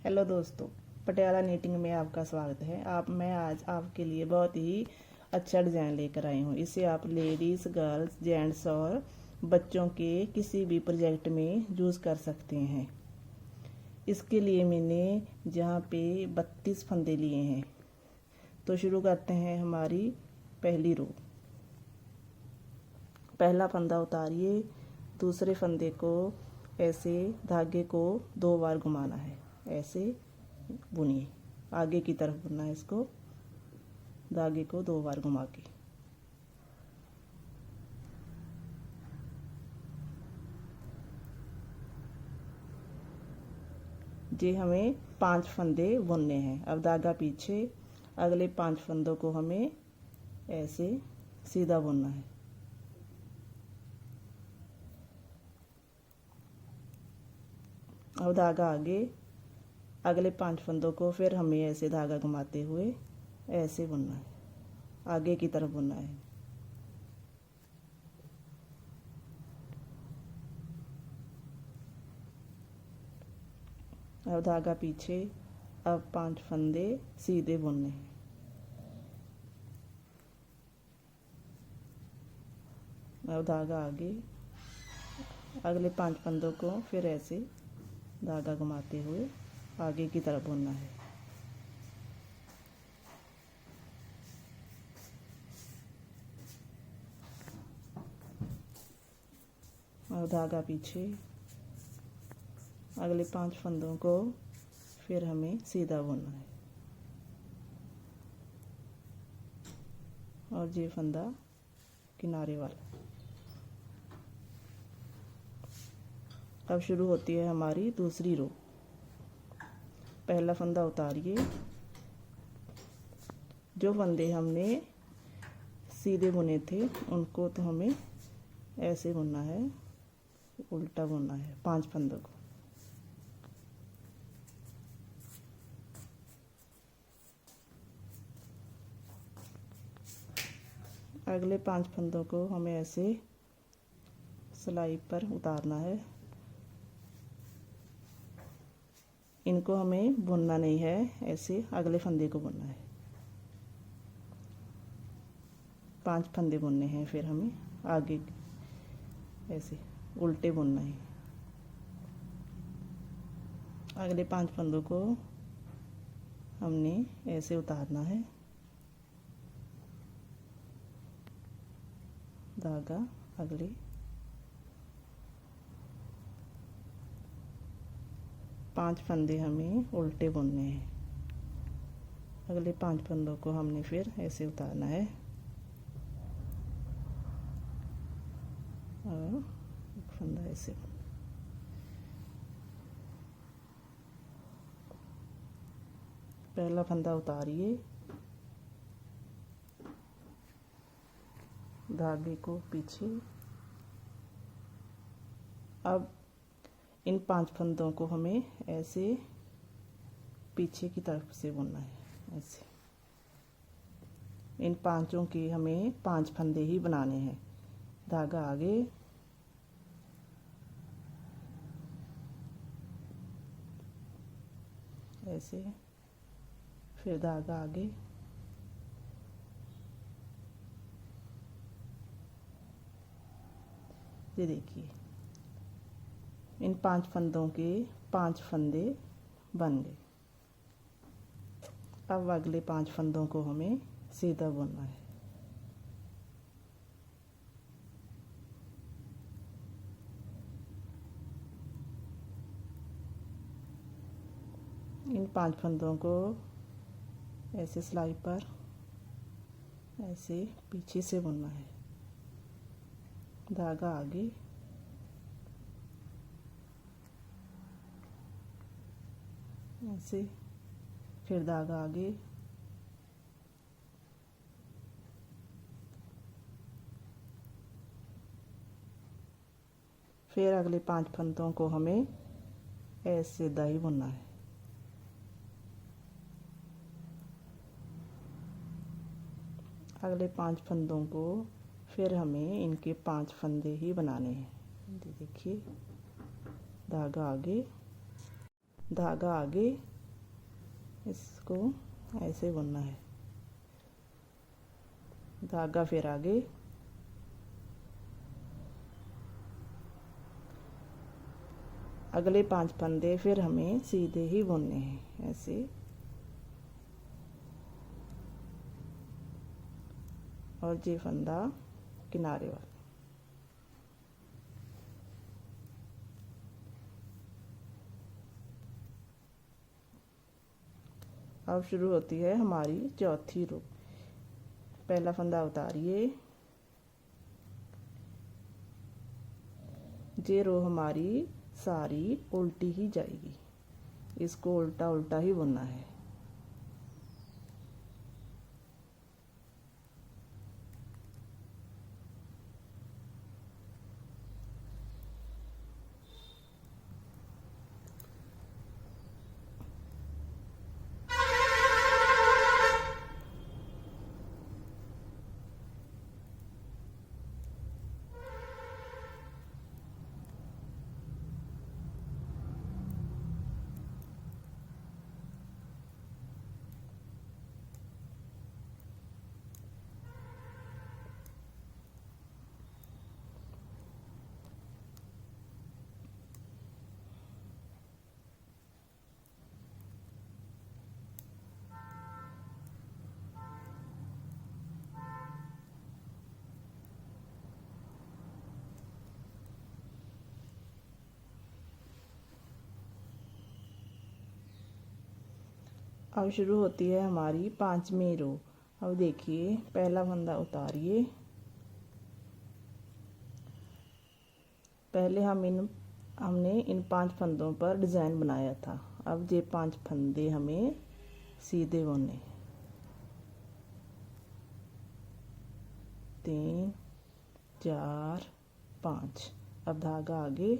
Hello दोस्तों, Patiala knitting में आपका स्वागत है। मैं आज आपके लिए बहुत ही अच्छा डिज़ाइन लेकर आई हूँ। इसे आप लेडीज़, गर्ल्स, जेंट्स और बच्चों के किसी भी प्रोजेक्ट में यूज़ कर सकते हैं। इसके लिए मैंने जहाँ पे 32 फंदे लिए हैं। तो शुरू करते हैं हमारी पहली रो। पहला फंदा उतारिए, दूसरे फंदे को ऐसे धागे को 2 बार घुमाना है, ऐसे बुनिए, आगे की तरफ बुनना है इसको, धागे को 2 बार घुमा के। ये हमें 5 फंदे बुनने हैं। अब धागा पीछे, अगले 5 फंदों को हमें ऐसे सीधा बुनना है। अब धागा आगे, अगले 5 फंदों को फिर हमें ऐसे धागा घुमाते हुए ऐसे बुनना है, आगे की तरफ बुनना है। अब धागा पीछे, अब 5 फंदे सीधे बुनने हैं। अब धागा आगे, अगले 5 फंदों को फिर ऐसे धागा घुमाते हुए आगे की तरफ बुनना है। और धागा पीछे, अगले 5 फंदों को फिर हमें सीधा बुनना है। और ये फंदा किनारे वाला। अब शुरू होती है हमारी दूसरी रो। पहला फंदा उतारिए, जो फंदे हमने सीधे बुने थे उनको तो हमें ऐसे बुनना है, उल्टा बुनना है 5 फंदों को। अगले 5 फंदों को हमें ऐसे सिलाई पर उतारना है। इनको हमें बुनना नहीं है, ऐसे अगले फंदे को बुनना है। 5 फंदे बुनने हैं, फिर हमें आगे ऐसे उल्टे बुनना है। अगले 5 फंदों को हमने ऐसे उतारना है, धागा अगले 5 फंदे हमें उल्टे बुनने हैं। अगले 5 फंदों को हमने फिर ऐसे उतारना है और एक फंदा ऐसे। पहला फंदा उतारिए, धागे को पीछे। अब इन 5 फंदों को हमें ऐसे पीछे की तरफ से बुनना है, ऐसे। इन पांचों के हमें 5 फंदे ही बनाने हैं। धागा आगे, ऐसे, फिर धागा आगे, ये देखिए इन 5 फंदों के 5 फंदे बन गए। अब अगले 5 फंदों को हमें सीधा बुनना है। इन 5 फंदों को ऐसे सिलाई पर ऐसे पीछे से बुनना है, धागा आगे, ऐसे, फिर धागा आगे, फिर अगले 5 फंदों को हमें ऐसे दाई बुनना है। अगले 5 फंदों को फिर हमें इनके 5 फंदे ही बनाने हैं। देखिए, धागा आगे, धागा आगे, इसको ऐसे बुनना है। धागा फिर आगे, अगले 5 फंदे फिर हमें सीधे ही बुनने हैं ऐसे, और ये फंदा किनारे वाला। अब शुरू होती है हमारी चौथी रो। पहला फंदा उतारिए, ये रो हमारी सारी उल्टी ही जाएगी, इसको उल्टा उल्टा ही बुनना है। अब शुरू होती है हमारी 5वीं रो। अब देखिए, पहला फंदा उतारिए, पहले हमने इन 5 फंदों पर डिज़ाइन बनाया था। अब ये 5 फंदे हमें सीधे बुनने, 3 4 5। अब धागा आगे,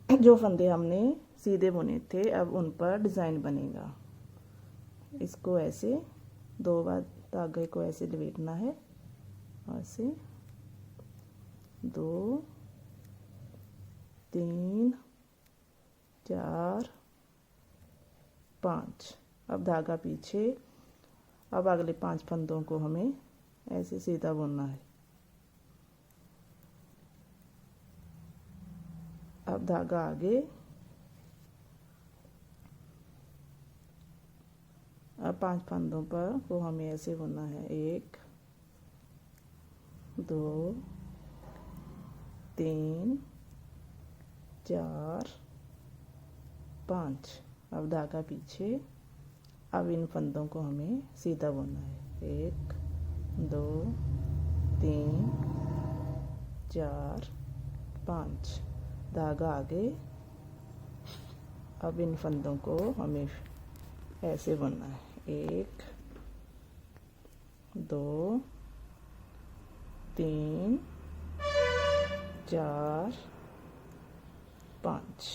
जो फंदे हमने सीधे बुने थे अब उन पर डिज़ाइन बनेगा। इसको ऐसे 2 बार धागे को ऐसे लपेटना है, ऐसे 2 3 4 5। अब धागा पीछे। अब अगले 5 फंदों को हमें ऐसे सीधा बुनना है। अब धागा आगे, अब 5 फंदों पर को हमें ऐसे बुनना है, 1 2 3 4 5। अब धागा पीछे। अब इन फंदों को हमें सीधा बुनना है, 1 2 3 4 5। धागा आगे। अब इन फंदों को हमें ऐसे बुनना है, 1 2 3 4 5।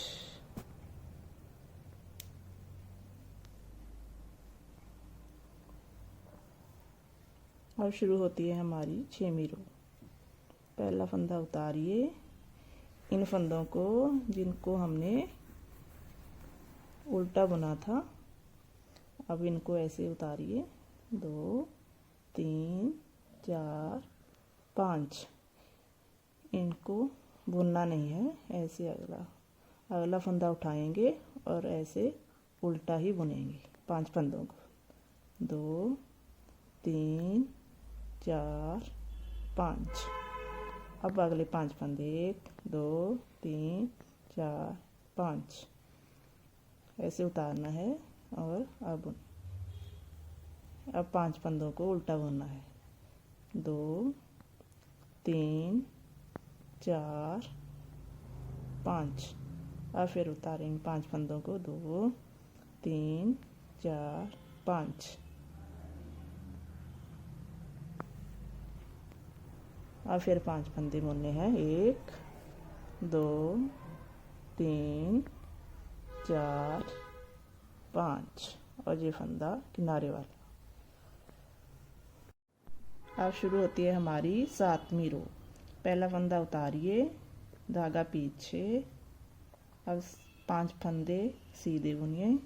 अब शुरू होती है हमारी 6वीं रो। पहला फंदा उतारिए, इन फंदों को जिनको हमने उल्टा बुना था अब इनको ऐसे उतारिए, 2 3 4 5। इनको बुनना नहीं है, ऐसे अगला फंदा उठाएंगे और ऐसे उल्टा ही बुनेंगे 5 फंदों को, 2 3 4 5। अब अगले 5 फंदे, 1 2 3 4 5 ऐसे उतारना है। और अब 5 फंदों को उल्टा बुनना है, 2 3 4 5। अब फिर उतारेंगे 5 फंदों को, 2 3 4 5। अब फिर 5 फंदे बुनने हैं, 1 2 3 4 5। और ये फंदा किनारे वाला। अब शुरू होती है हमारी 7वीं रो। पहला फंदा उतारिए, धागा पीछे। अब 5 फंदे सीधे बुनिए,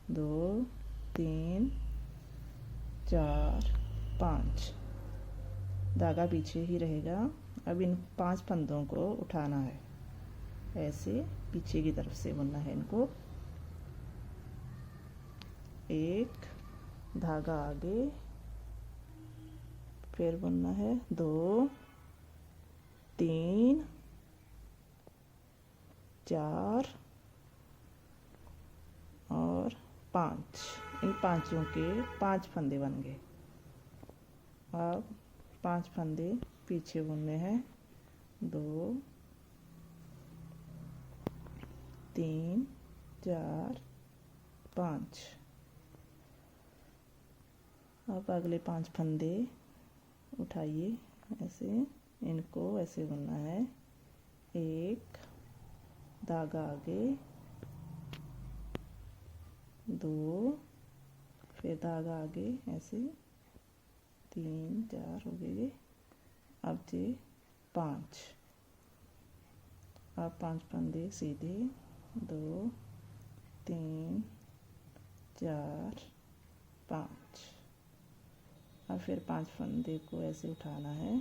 2 3 4 5। धागा पीछे ही रहेगा। अब इन 5 फंदों को उठाना है, ऐसे पीछे की तरफ से बुनना है इनको। एक धागा आगे, फिर बुनना है 2 3 4 और 5। इन पांचों के 5 फंदे बन गए। अब 5 फंदे पीछे बुनने हैं। 2 3 4 5। अब अगले 5 फंदे उठाइए, ऐसे इनको ऐसे बुनना है। एक धागा आगे, 2 फिर धागा आगे, ऐसे 3 4 हो गए। अब जे 5। अब 5 फंदे सीधे, 2 3 4 5। अब फिर 5 फंदे को ऐसे उठाना है।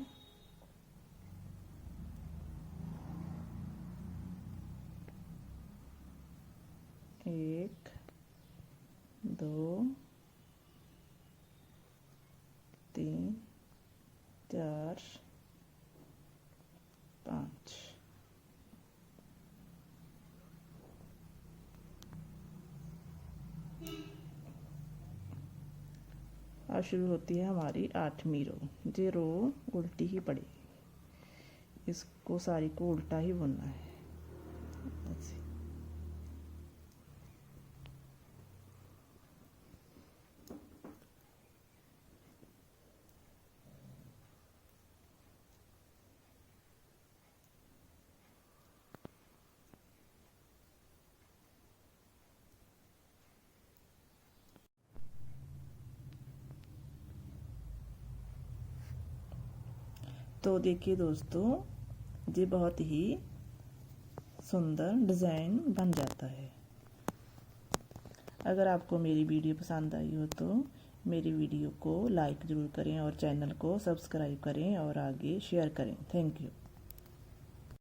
एक 2 3 4 5। अब शुरू होती है हमारी 8वीं रो। ये रो उल्टी ही पड़ेगी, इसको सारी को उल्टा ही बुनना है ऐसे। तो देखिए दोस्तों, ये बहुत ही सुंदर डिज़ाइन बन जाता है। अगर आपको मेरी वीडियो पसंद आई हो तो मेरी वीडियो को लाइक ज़रूर करें और चैनल को सब्सक्राइब करें और आगे शेयर करें। Thank you.